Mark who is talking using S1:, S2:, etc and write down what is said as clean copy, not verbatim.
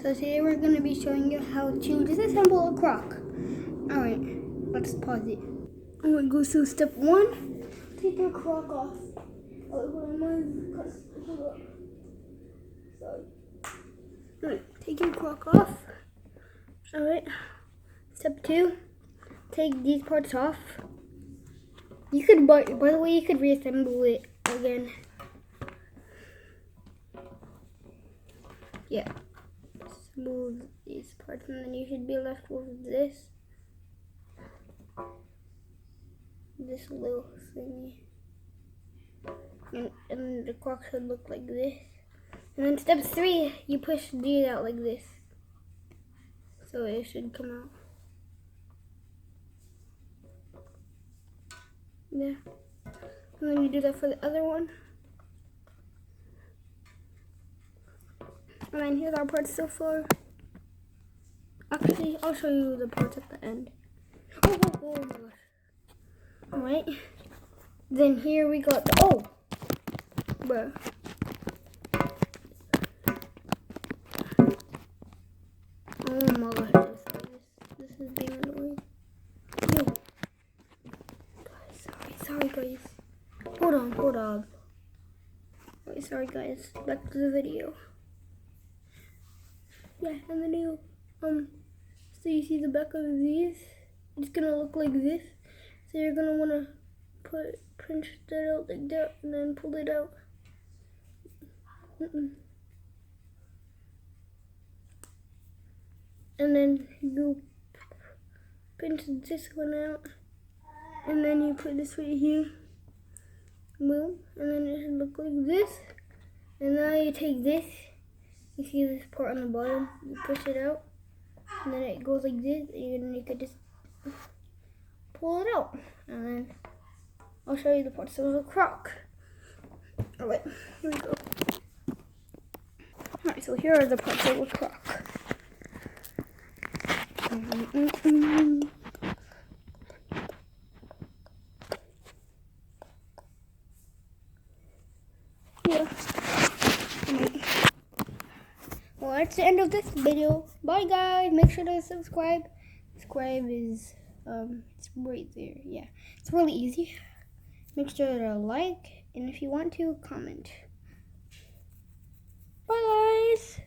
S1: So today we're going to be showing you how to disassemble a Croc. Alright, let's pause it. I'm going to go to step 1. Take your Croc off. Sorry. Alright, take your Croc off. Alright. Step 2. Take these parts off. You could, by the way, you could reassemble it again. Yeah. Move these parts and then you should be left with this little thingy, and the Croc should look like this. And then step 3, you push these out like this, so it should come out. Yeah. And then you do that for the other one. And then here's our parts so far. Actually, I'll show you the parts at the end. Oh my gosh. Alright. Then here we got the, bruh. Oh my gosh, this is being annoying. Yo. Guys, sorry guys. Hold on. Wait, sorry guys. Back to the video. Yeah, and then you, so you see the back of these? It's gonna look like this. So you're gonna wanna pinch that out like that and then pull it out. And then you pinch this one out. And then you put this right here. Boom. And then it should look like this. And now you take this. You see this part on the bottom, you push it out, and then it goes like this, and you could just pull it out. And then I'll show you the parts of the Croc. Alright, here we go. Alright, so here are the parts of the Croc. Yeah. Well, that's the end of this video. Bye guys. Make sure to subscribe. Subscribe is it's right there. Yeah, it's really easy. Make sure to like, and if you want to, comment. Bye guys.